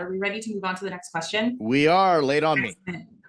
Are we ready to move on to the next question? We are. Late on me.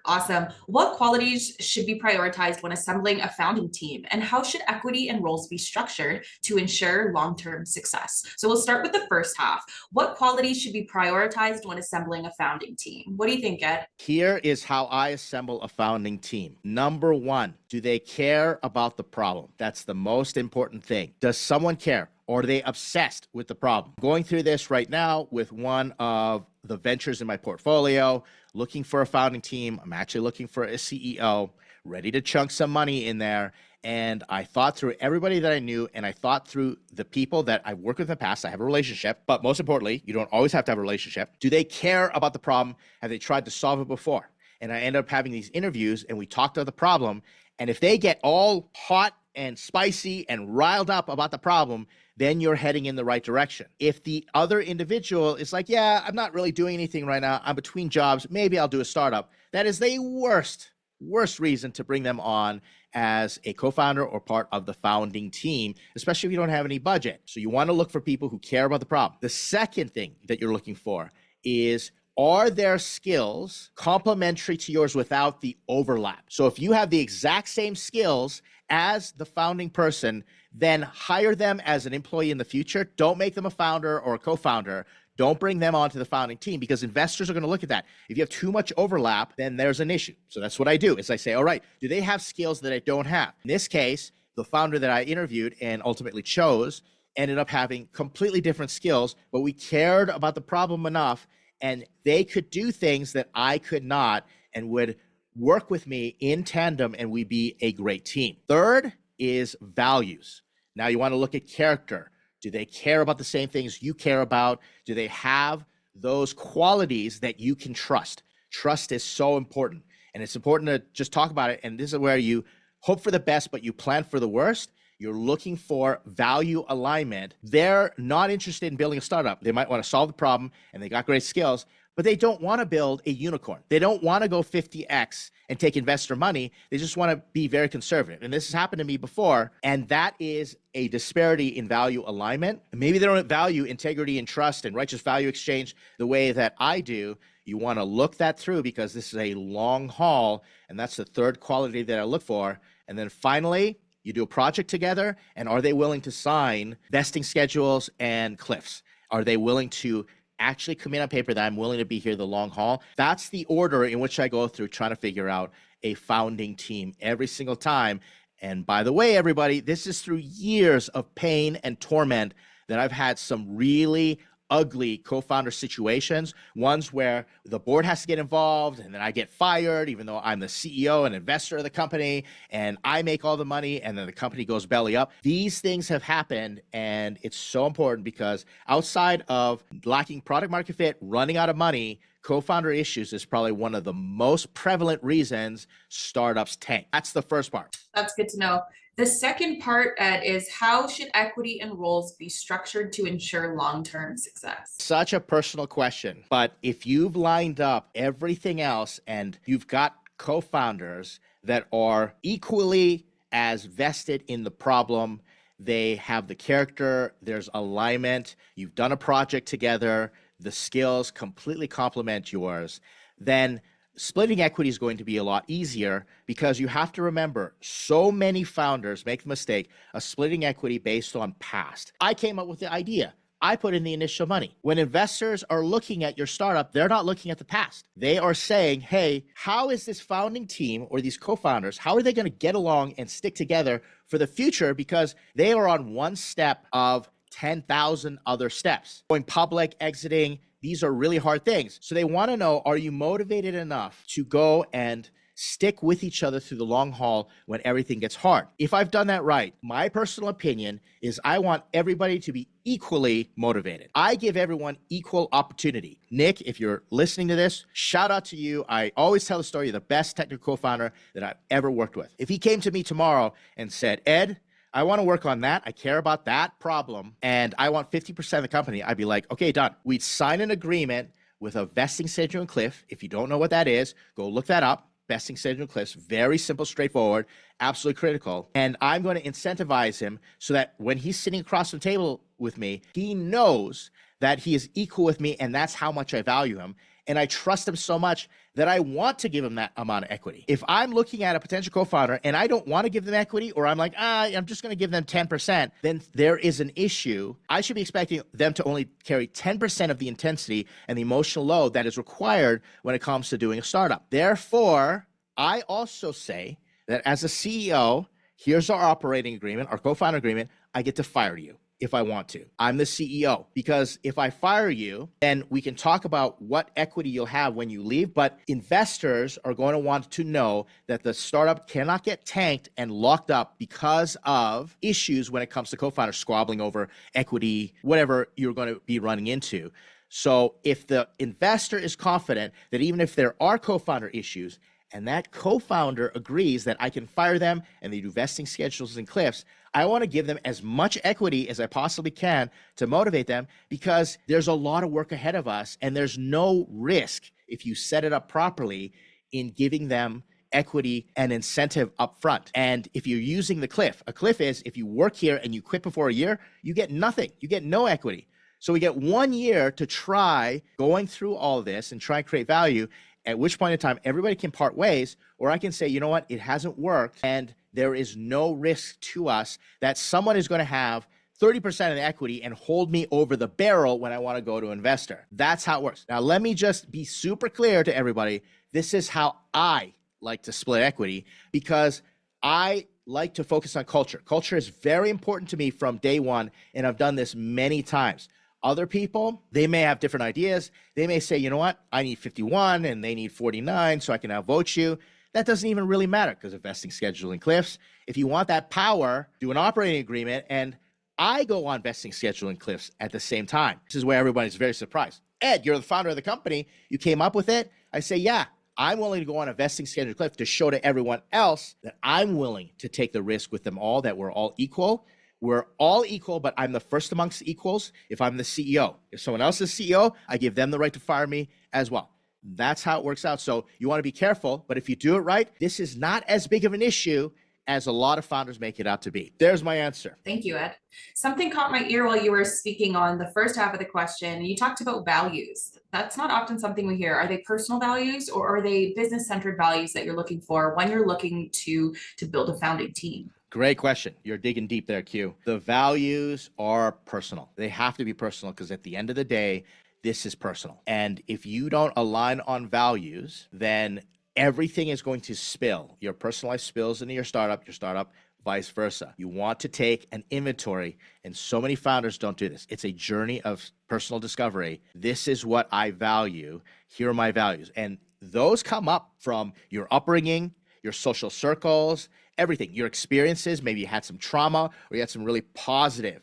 Awesome. What qualities should be prioritized when assembling a founding team, and how should equity and roles be structured to ensure long-term success? So we'll start with the first half. What qualities should be prioritized when assembling a founding team? What do you think, Ed? Here is how I assemble a founding team. Number one, do they care about the problem? That's the most important thing. Does someone care? Or are they obsessed with the problem? Going through this right now with one of the ventures in my portfolio, looking for a founding team. I'm actually looking for a CEO, ready to chunk some money in there. And I thought through everybody that I knew, and I thought through the people that I've worked with in the past. I have a relationship, but most importantly, you don't always have to have a relationship. Do they care about the problem? Have they tried to solve it before? And I end up having these interviews, and we talk to the problem. And if they get all hot and spicy and riled up about the problem, then you're heading in the right direction. If the other individual is like, yeah, I'm not really doing anything right now, I'm between jobs, maybe I'll do a startup, that is the worst reason to bring them on as a co-founder or part of the founding team, especially if you don't have any budget. So you want to look for people who care about the problem. The second thing that you're looking for is, are their skills complementary to yours without the overlap? So if you have the exact same skills as the founding person, then hire them as an employee in the future. Don't make them a founder or a co-founder. Don't bring them onto the founding team, because investors are going to look at that. If you have too much overlap, then there's an issue. So that's what I do, is I say, all right, do they have skills that I don't have? In this case, the founder that I interviewed and ultimately chose ended up having completely different skills, but we cared about the problem enough, and they could do things that I could not, and would work with me in tandem, and we'd be a great team. Third is values. Now you want to look at character. Do they care about the same things you care about? Do they have those qualities that you can trust? Trust is so important, and it's important to just talk about it. And this is where you hope for the best, but you plan for the worst. You're looking for value alignment. They're not interested in building a startup. They might want to solve the problem, and they got great skills, but they don't want to build a unicorn. They don't want to go 50x and take investor money. They just want to be very conservative. And this has happened to me before, and that is a disparity in value alignment. Maybe they don't value integrity and trust and righteous value exchange the way that I do. You want to look that through, because this is a long haul, and that's the third quality that I look for. And then finally, you do a project together, and are they willing to sign vesting schedules and cliffs? Are they willing to actually commit on paper that I'm willing to be here the long haul? That's the order in which I go through trying to figure out a founding team every single time. And by the way, everybody, this is through years of pain and torment that I've had some really ugly co-founder situations, ones where the board has to get involved and then I get fired, even though I'm the CEO and investor of the company, and I make all the money, and then the company goes belly up. These things have happened, and it's so important, because outside of lacking product market fit, running out of money, co-founder issues is probably one of the most prevalent reasons startups tank. That's the first part. That's good to know. The second part, Ed, is how should equity and roles be structured to ensure long-term success? Such a personal question. But if you've lined up everything else and you've got co-founders that are equally as vested in the problem, they have the character, there's alignment, you've done a project together, the skills completely complement yours, then splitting equity is going to be a lot easier, because you have to remember, so many founders make the mistake of splitting equity based on past. I came up with the idea. I put in the initial money. When investors are looking at your startup, they're not looking at the past. They are saying, hey, how is this founding team or these co-founders, how are they going to get along and stick together for the future? Because they are on one step of 10,000 other steps. Going public, exiting, these are really hard things. So they want to know, are you motivated enough to go and stick with each other through the long haul when everything gets hard? If I've done that right, my personal opinion is I want everybody to be equally motivated. I give everyone equal opportunity. Nick, if you're listening to this, shout out to you. I always tell the story of the best technical co-founder that I've ever worked with. If he came to me tomorrow and said, Ed, I want to work on that. I care about that problem, and I want 50% of the company. I'd be like, okay, done. We'd sign an agreement with a vesting schedule and cliff. If you don't know what that is, go look that up. Vesting schedule and cliffs, very simple, straightforward. absolutely critical. And I'm going to incentivize him so that when he's sitting across the table with me, he knows that he is equal with me, and that's how much I value him. And I trust him so much that I want to give him that amount of equity. If I'm looking at a potential co-founder and I don't want to give them equity, or I'm like, I'm just going to give them 10%, then there is an issue. I should be expecting them to only carry 10% of the intensity and the emotional load that is required when it comes to doing a startup. Therefore, I also say that as a CEO, here's our operating agreement, our co-founder agreement, I get to fire you if I want to. I'm the CEO, because if I fire you, then we can talk about what equity you'll have when you leave, but investors are going to want to know that the startup cannot get tanked and locked up because of issues when it comes to co-founders squabbling over equity, whatever you're going to be running into. So if the investor is confident that even if there are co-founder issues, and that co-founder agrees that I can fire them and they do vesting schedules and cliffs, I want to give them as much equity as I possibly can to motivate them, because there's a lot of work ahead of us and there's no risk if you set it up properly in giving them equity and incentive up front. And if you're using the cliff, a cliff is if you work here and you quit before a year, you get nothing. You get no equity. So we get 1 year to try going through all of this and try and create value, at which point in time everybody can part ways, or I can say, you know what, it hasn't worked and there is no risk to us that someone is going to have 30% of the equity and hold me over the barrel when I want to go to investor. That's how it works. Now, let me just be super clear to everybody. This is how I like to split equity, because I like to focus on culture. Culture is very important to me from day one, and I've done this many times. Other people, they may have different ideas. They may say, you know what, I need 51 and they need 49, so I can outvote you. That doesn't even really matter because of vesting schedule and cliffs. If you want that power, do an operating agreement, and I go on vesting schedule and cliffs at the same time. This is where everybody's very surprised. Ed, you're the founder of the company. You came up with it. I say, yeah, I'm willing to go on a vesting schedule cliff to show to everyone else that I'm willing to take the risk with them all, that we're all equal. We're all equal, but I'm the first amongst equals if I'm the CEO. If someone else is CEO, I give them the right to fire me as well. That's how it works out. So you want to be careful, but if you do it right, this is not as big of an issue as a lot of founders make it out to be. There's my answer. Thank you, Ed. Something caught my ear while you were speaking on the first half of the question. You talked about values. That's not often something we hear. Are they personal values or are they business-centered values that you're looking for when you're looking to build a founding team? Great question. You're digging deep there, Q. The values are personal. They have to be personal because at the end of the day, this is personal. And if you don't align on values, then everything is going to spill. Your personal life spills into your startup, vice versa. You want to take an inventory, and so many founders don't do this. It's a journey of personal discovery. This is what I value. Here are my values. And those come up from your upbringing, your social circles, everything, your experiences. Maybe you had some trauma or you had some really positive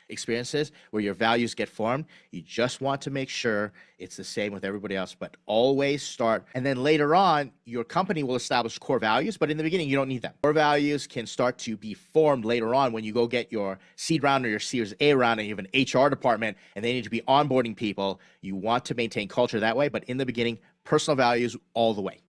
experiences where your values get formed. You just want to make sure it's the same with everybody else, but always start. And then later on, your company will establish core values, but in the beginning, you don't need them. Core values can start to be formed later on when you go get your seed round or your Series A round and you have an HR department and they need to be onboarding people. You want to maintain culture that way, but in the beginning, personal values all the way.